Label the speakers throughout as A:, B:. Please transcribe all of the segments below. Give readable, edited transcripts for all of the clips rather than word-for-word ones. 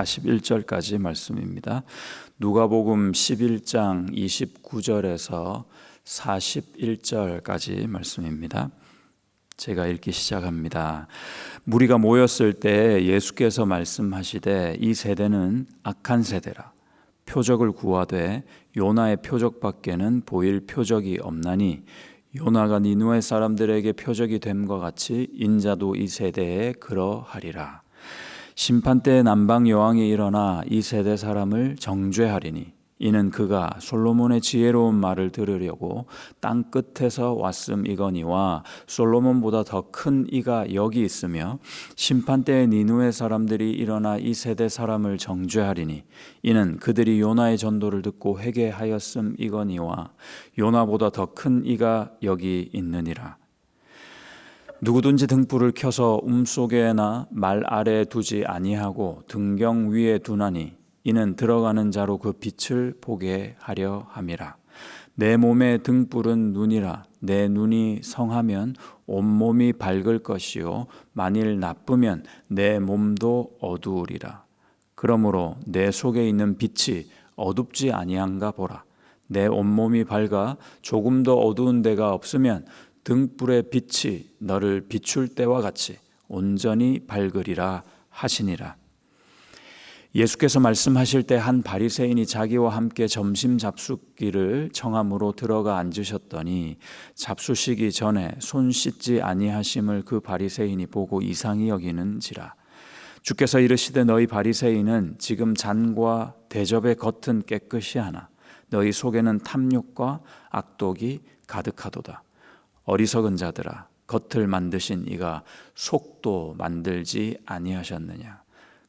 A: 41절까지 말씀입니다. 누가복음 11장 29절에서 41절까지 말씀입니다. 제가 읽기 시작합니다. 무리가 모였을 때 예수께서 말씀하시되 이 세대는 악한 세대라. 표적을 구하되 요나의 표적밖에는 보일 표적이 없나니 요나가 니느웨 사람들에게 표적이 됨과 같이 인자도 이 세대에 그러하리라. 심판때에 남방 여왕이 일어나 이 세대 사람을 정죄하리니 이는 그가 솔로몬의 지혜로운 말을 들으려고 땅 끝에서 왔음이거니와 솔로몬보다 더 큰 이가 여기 있으며 심판때에 니느웨 사람들이 일어나 이 세대 사람을 정죄하리니 이는 그들이 요나의 전도를 듣고 회개하였음이거니와 요나보다 더 큰 이가 여기 있느니라. 누구든지 등불을 켜서 속에나 말 아래에 두지 아니하고 등경 위에 두나니 이는 들어가는 자로 그 빛을 보게 하려 함이라. 내 몸의 등불은 눈이라. 내 눈이 성하면 온몸이 밝을 것이요 만일 나쁘면 내 몸도 어두우리라. 그러므로 내 속에 있는 빛이 어둡지 아니한가 보라. 내 온몸이 밝아 조금도 어두운 데가 없으면 등불의 빛이 너를 비출 때와 같이 온전히 밝으리라 하시니라. 예수께서 말씀하실 때 한 바리새인이 자기와 함께 점심 잡숫기를 청함으로 들어가 앉으셨더니 잡수시기 전에 손 씻지 아니하심을 그 바리새인이 보고 이상히 여기는지라. 주께서 이르시되 너희 바리새인은 지금 잔과 대접의 겉은 깨끗이 하나 너희 속에는 탐욕과 악독이 가득하도다. 어리석은 자들아, 겉을 만드신 이가 속도 만들지 아니하셨느냐.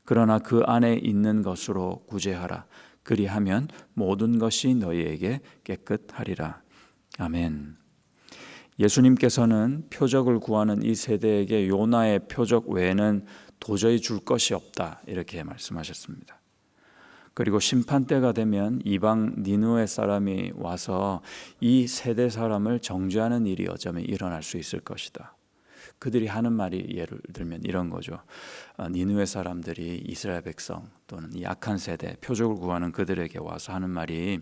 A: 그러나 그 안에 있는 것으로 구제하라. 그리하면 모든 것이 너희에게 깨끗하리라. 아멘. 예수님께서는 표적을 구하는 이 세대에게 요나의 표적 외에는 도저히 줄 것이 없다 이렇게 말씀하셨습니다. 그리고 심판때가 되면 이방 니느웨 사람이 와서 이 세대 사람을 정죄하는 일이 어쩌면 일어날 수 있을 것이다. 그들이 하는 말이 예를 들면 이런 거죠. 니느웨 사람들이 이스라엘 백성 또는 이 악한 세대, 표적을 구하는 그들에게 와서 하는 말이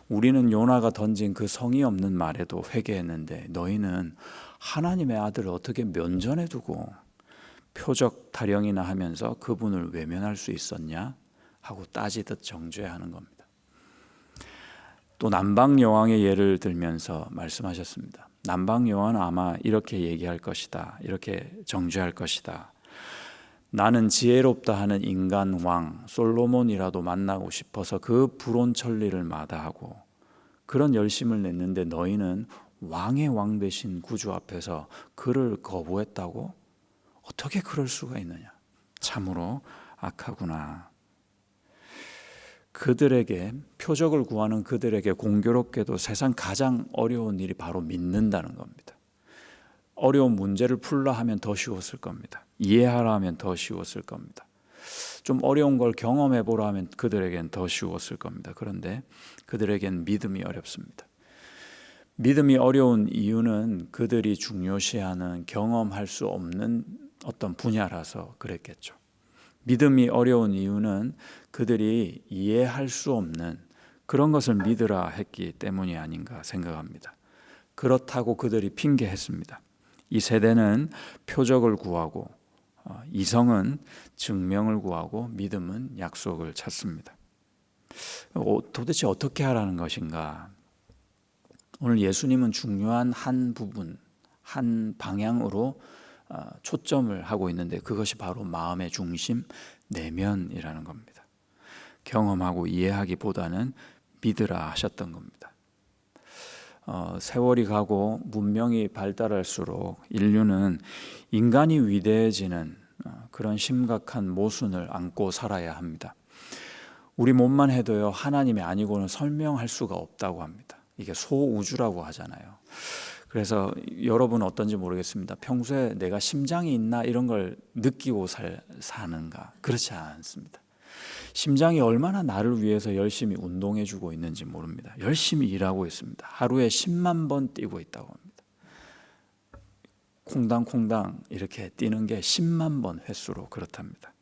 A: 우리는 요나가 던진 그 성의 없는 말에도 회개했는데 너희는 하나님의 아들을 어떻게 면전에 두고 표적 타령이나 하면서 그분을 외면할 수 있었냐? 하고 따지듯 정죄하는 겁니다. 또 남방 여왕의 예를 들면서 말씀하셨습니다. 남방 여왕은 아마 이렇게 얘기할 것이다. 이렇게 정죄할 것이다. 나는 지혜롭다 하는 인간 왕 솔로몬이라도 만나고 싶어서 그 불온 천리를 마다하고 그런 열심을 냈는데 너희는 왕의 왕 되신 구주 앞에서 그를 거부했다고? 어떻게 그럴 수가 있느냐? 참으로 악하구나. 그들에게 표적을 구하는 그들에게 공교롭게도 세상 가장 어려운 일이 바로 믿는다는 겁니다. 어려운 문제를 풀라 하면 더 쉬웠을 겁니다. 이해하라 하면 더 쉬웠을 겁니다. 좀 어려운 걸 경험해 보라 하면 그들에겐 더 쉬웠을 겁니다. 그런데 그들에겐 믿음이 어렵습니다. 믿음이 어려운 이유는 그들이 중요시하는 경험할 수 없는 어떤 분야라서 그랬겠죠. 믿음이 어려운 이유는 그들이 이해할 수 없는 그런 것을 믿으라 했기 때문이 아닌가 생각합니다. 그렇다고 그들이 핑계했습니다. 이 세대는 표적을 구하고 이성은 증명을 구하고 믿음은 약속을 찾습니다. 도대체 어떻게 하라는 것인가? 오늘 예수님은 중요한 한 부분, 한 방향으로 초점을 하고 있는데 그것이 바로 마음의 중심, 내면이라는 겁니다. 경험하고 이해하기보다는 믿으라 하셨던 겁니다. 세월이 가고 문명이 발달할수록 인류는 인간이 위대해지는 그런 심각한 모순을 안고 살아야 합니다. 우리 몸만 해도요 하나님이 아니고는 설명할 수가 없다고 합니다. 이게 소우주라고 하잖아요. 그래서 여러분 어떤지 모르겠습니다. 평소에 내가 심장이 있나 이런 걸 느끼고 사는가? 그렇지 않습니다. 심장이 얼마나 나를 위해서 열심히 운동해주고 있는지 모릅니다. 열심히 일하고 있습니다. 하루에 10만 번 뛰고 있다고 합니다. 콩당콩당 이렇게 뛰는 게 10만 번 횟수로 그렇답니다.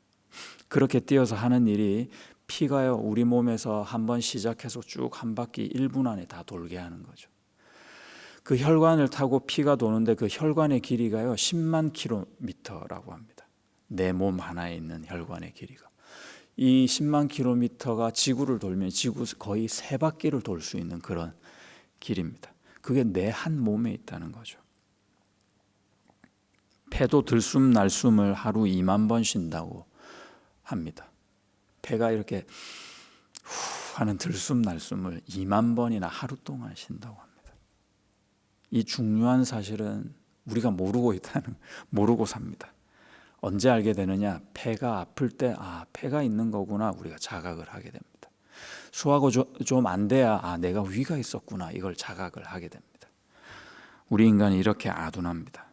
A: 그렇게 뛰어서 하는 일이 피가요, 우리 몸에서 한번 시작해서 쭉 한 바퀴 1분 안에 다 돌게 하는 거죠. 그 혈관을 타고 피가 도는데 그 혈관의 길이가요 10만 킬로미터라고 합니다. 내 몸 하나에 있는 혈관의 길이가. 이 10만 킬로미터가 지구를 돌면 지구 거의 3바퀴를 돌 수 있는 그런 길입니다. 그게 내 한 몸에 있다는 거죠. 폐도 들숨 날숨을 하루 2만 번 쉰다고 합니다. 폐가 이렇게 후 하는 들숨 날숨을 2만 번이나 하루 동안 쉰다고 합니다. 이 중요한 사실은 우리가 모르고 삽니다. 언제 알게 되느냐? 폐가 아플 때 폐가 있는 거구나 우리가 자각을 하게 됩니다. 소화가 좀 안 돼야 내가 위가 있었구나 이걸 자각을 하게 됩니다. 우리 인간이 이렇게 아둔합니다.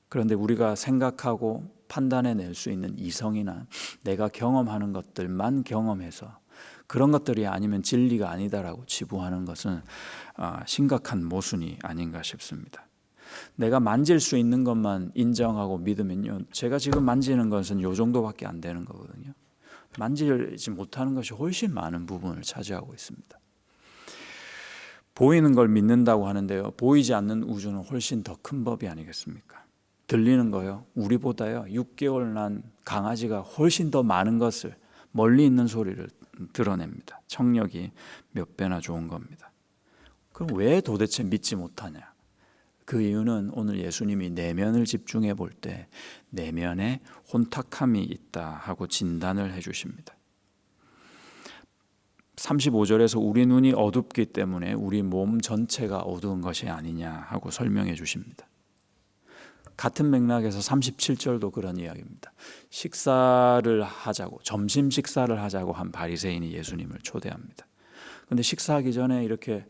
A: 그런데 우리가 생각하고 판단해낼 수 있는 이성이나 내가 경험하는 것들만 경험해서 그런 것들이 아니면 진리가 아니다라고 치부하는 것은 심각한 모순이 아닌가 싶습니다. 내가 만질 수 있는 것만 인정하고 믿으면요, 제가 지금 만지는 것은 요 정도밖에 안 되는 거거든요. 만지지 못하는 것이 훨씬 많은 부분을 차지하고 있습니다. 보이는 걸 믿는다고 하는데요, 보이지 않는 우주는 훨씬 더 큰 법이 아니겠습니까? 들리는 거요, 우리보다요 6개월 난 강아지가 훨씬 더 많은 것을, 멀리 있는 소리를 드러냅니다. 청력이 몇 배나 좋은 겁니다. 그럼 왜 도대체 믿지 못하냐? 그 이유는 오늘 예수님이 내면을 집중해 볼 때 내면에 혼탁함이 있다 하고 진단을 해 주십니다. 35절에서 우리 눈이 어둡기 때문에 우리 몸 전체가 어두운 것이 아니냐 하고 설명해 주십니다. 같은 맥락에서 37절도 그런 이야기입니다. 식사를 하자고, 점심 식사를 하자고 한 바리새인이 예수님을 초대합니다. 그런데 식사하기 전에 이렇게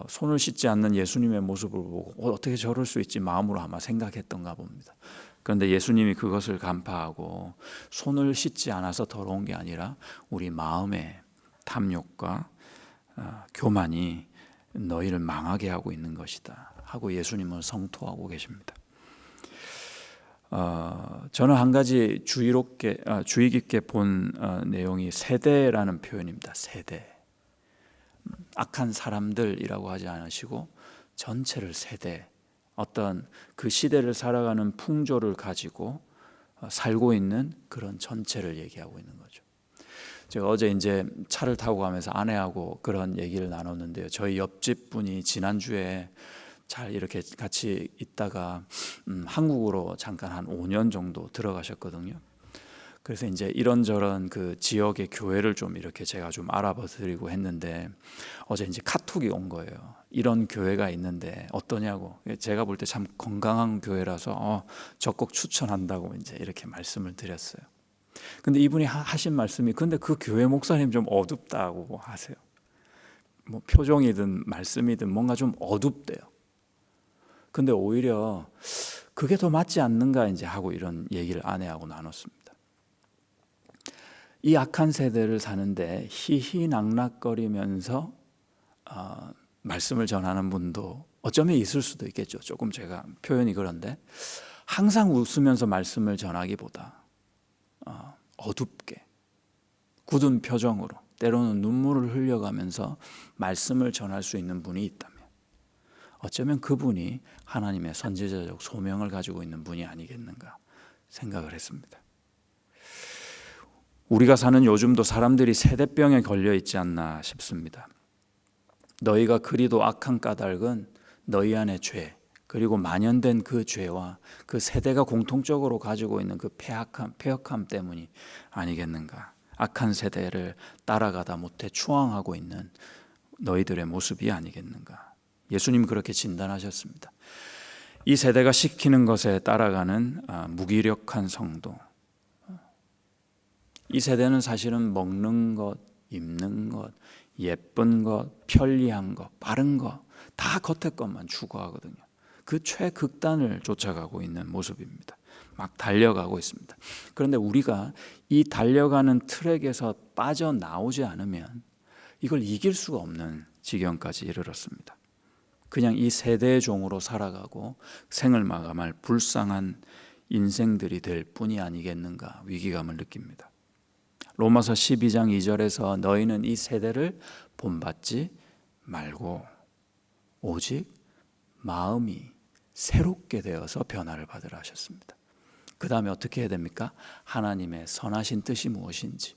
A: 손을 씻지 않는 예수님의 모습을 보고 어떻게 저럴 수 있지 마음으로 아마 생각했던가 봅니다. 그런데 예수님이 그것을 간파하고 손을 씻지 않아서 더러운 게 아니라 우리 마음의 탐욕과 교만이 너희를 망하게 하고 있는 것이다 하고 예수님은 성토하고 계십니다. 저는 한 가지 주의 깊게 본 내용이 세대라는 표현입니다. 세대. 악한 사람들이라고 하지 않으시고 전체를 세대, 어떤 그 시대를 살아가는 풍조를 가지고 살고 있는 그런 전체를 얘기하고 있는 거죠. 제가 어제 이제 차를 타고 가면서 아내하고 그런 얘기를 나눴는데요. 저희 옆집 분이 지난주에 잘 이렇게 같이 있다가 한국으로 잠깐 한 5년 정도 들어가셨거든요. 그래서 이제 이런저런 그 지역의 교회를 좀 이렇게 제가 좀 알아봐 드리고 했는데 어제 이제 카톡이 온 거예요. 이런 교회가 있는데 어떠냐고. 제가 볼 때 참 건강한 교회라서 적극 추천한다고 이제 이렇게 말씀을 드렸어요. 근데 이분이 하신 말씀이 근데 그 교회 목사님 좀 어둡다고 하세요. 뭐 표정이든 말씀이든 뭔가 좀 어둡대요. 근데 오히려 그게 더 맞지 않는가 이제 하고 이런 얘기를 아내하고 나눴습니다. 이 악한 세대를 사는데 희희낙낙거리면서 말씀을 전하는 분도 어쩌면 있을 수도 있겠죠. 조금 제가 표현이 그런데 항상 웃으면서 말씀을 전하기보다 어둡게 굳은 표정으로 때로는 눈물을 흘려가면서 말씀을 전할 수 있는 분이 있다면 어쩌면 그분이 하나님의 선지자적 소명을 가지고 있는 분이 아니겠는가 생각을 했습니다. 우리가 사는 요즘도 사람들이 세대병에 걸려 있지 않나 싶습니다. 너희가 그리도 악한 까닭은 너희 안의 죄, 그리고 만연된 그 죄와 그 세대가 공통적으로 가지고 있는 그 폐역함 때문이 아니겠는가. 악한 세대를 따라가다 못해 추앙하고 있는 너희들의 모습이 아니겠는가. 예수님 그렇게 진단하셨습니다. 이 세대가 시키는 것에 따라가는 무기력한 성도. 이 세대는 사실은 먹는 것, 입는 것, 예쁜 것, 편리한 것, 빠른 것, 다 겉의 것만 추구하거든요. 그 최극단을 쫓아가고 있는 모습입니다. 막 달려가고 있습니다. 그런데 우리가 이 달려가는 트랙에서 빠져나오지 않으면 이걸 이길 수가 없는 지경까지 이르렀습니다. 그냥 이 세대의 종으로 살아가고 생을 마감할 불쌍한 인생들이 될 뿐이 아니겠는가 위기감을 느낍니다. 로마서 12장 2절에서 너희는 이 세대를 본받지 말고 오직 마음이 새롭게 되어서 변화를 받으라 하셨습니다. 그 다음에 어떻게 해야 됩니까? 하나님의 선하신 뜻이 무엇인지,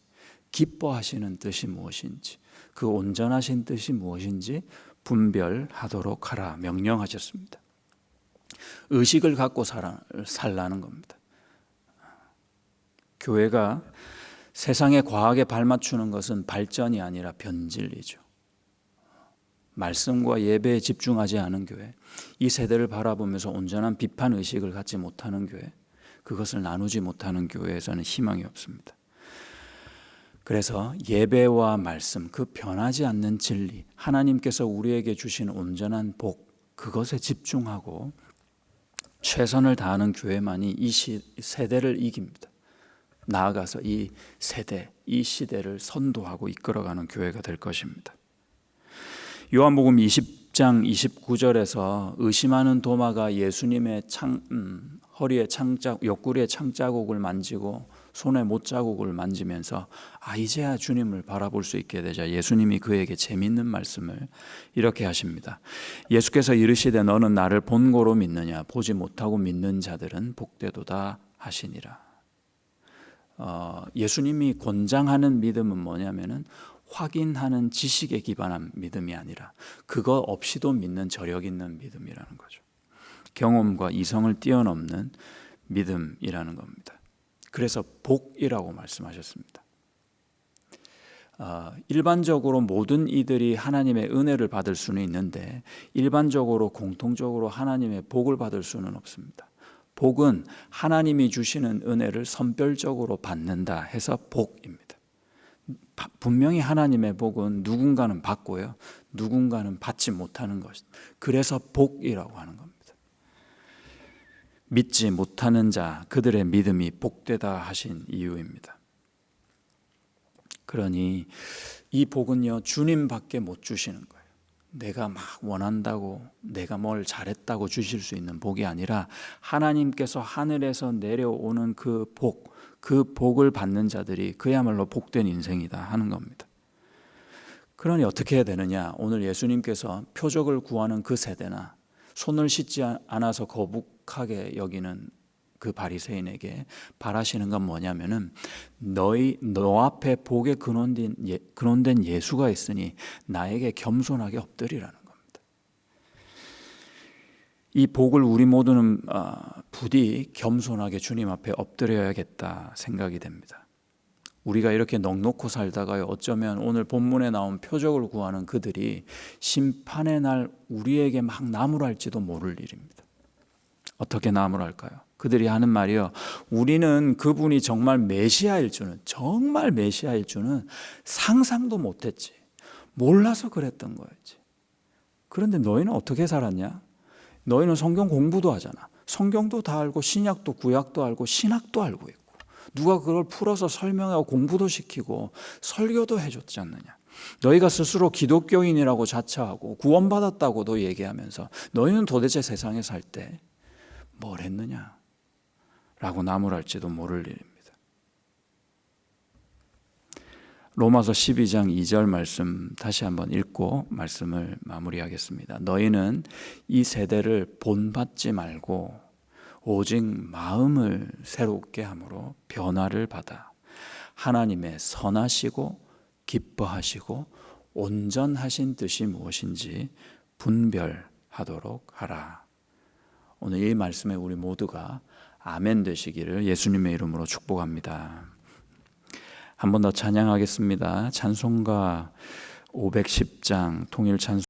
A: 기뻐하시는 뜻이 무엇인지, 그 온전하신 뜻이 무엇인지 분별하도록 하라 명령하셨습니다. 의식을 갖고 살라는 겁니다. 교회가 세상의 과학에 발맞추는 것은 발전이 아니라 변질이죠. 말씀과 예배에 집중하지 않은 교회, 이 세대를 바라보면서 온전한 비판 의식을 갖지 못하는 교회, 그것을 나누지 못하는 교회에서는 희망이 없습니다. 그래서 예배와 말씀, 그 변하지 않는 진리, 하나님께서 우리에게 주신 온전한 복, 그것에 집중하고 최선을 다하는 교회만이 이 세대를 이깁니다. 나아가서 이 세대, 이 시대를 선도하고 이끌어가는 교회가 될 것입니다. 요한복음 20장 29절에서 의심하는 도마가 예수님의 허리에 옆구리에 창자국을 만지고 손에 못자국을 만지면서 이제야 주님을 바라볼 수 있게 되자 예수님이 그에게 재미있는 말씀을 이렇게 하십니다. 예수께서 이르시되 너는 나를 본고로 믿느냐 보지 못하고 믿는 자들은 복되도다 하시니라. 예수님이 권장하는 믿음은 뭐냐면은 확인하는 지식에 기반한 믿음이 아니라 그거 없이도 믿는 저력 있는 믿음이라는 거죠. 경험과 이성을 뛰어넘는 믿음이라는 겁니다. 그래서 복이라고 말씀하셨습니다. 일반적으로 모든 이들이 하나님의 은혜를 받을 수는 있는데 일반적으로 공통적으로 하나님의 복을 받을 수는 없습니다. 복은 하나님이 주시는 은혜를 선별적으로 받는다 해서 복입니다. 분명히 하나님의 복은 누군가는 받고요, 누군가는 받지 못하는 것. 그래서 복이라고 하는 겁니다. 믿지 못하는 자, 그들의 믿음이 복되다 하신 이유입니다. 그러니 이 복은요, 주님밖에 못 주시는 거예요. 내가 막 원한다고, 내가 뭘 잘했다고 주실 수 있는 복이 아니라 하나님께서 하늘에서 내려오는 그 복, 그 복을 받는 자들이 그야말로 복된 인생이다 하는 겁니다. 그러니 어떻게 해야 되느냐? 오늘 예수님께서 표적을 구하는 그 세대나 손을 씻지 않아서 거북하게 여기는 그 바리새인에게 바라시는 건 뭐냐면은 너 앞에 복에 근원된 예수가 있으니 나에게 겸손하게 엎드리라는 겁니다. 이 복을 우리 모두는 부디 겸손하게 주님 앞에 엎드려야겠다 생각이 됩니다. 우리가 이렇게 넉넉히 살다가요, 어쩌면 오늘 본문에 나온 표적을 구하는 그들이 심판의 날 우리에게 막 나무랄지도 모를 일입니다. 어떻게 나무랄까요? 그들이 하는 말이요, 우리는 그분이 정말 메시아일 줄은 상상도 못했지, 몰라서 그랬던 거였지. 그런데 너희는 어떻게 살았냐? 너희는 성경 공부도 하잖아. 성경도 다 알고 신약도 구약도 알고 신학도 알고 있고 누가 그걸 풀어서 설명하고 공부도 시키고 설교도 해줬지 않느냐. 너희가 스스로 기독교인이라고 자처하고 구원받았다고도 얘기하면서 너희는 도대체 세상에 살 때 뭘 했느냐 라고 나무랄지도 모를 일입니다. 로마서 12장 2절 말씀 다시 한번 읽고 말씀을 마무리하겠습니다. 너희는 이 세대를 본받지 말고 오직 마음을 새롭게 함으로 변화를 받아 하나님의 선하시고 기뻐하시고 온전하신 뜻이 무엇인지 분별하도록 하라. 오늘 이 말씀에 우리 모두가 아멘 되시기를 예수님의 이름으로 축복합니다. 한 번 더 찬양하겠습니다. 찬송가 510장 통일 찬송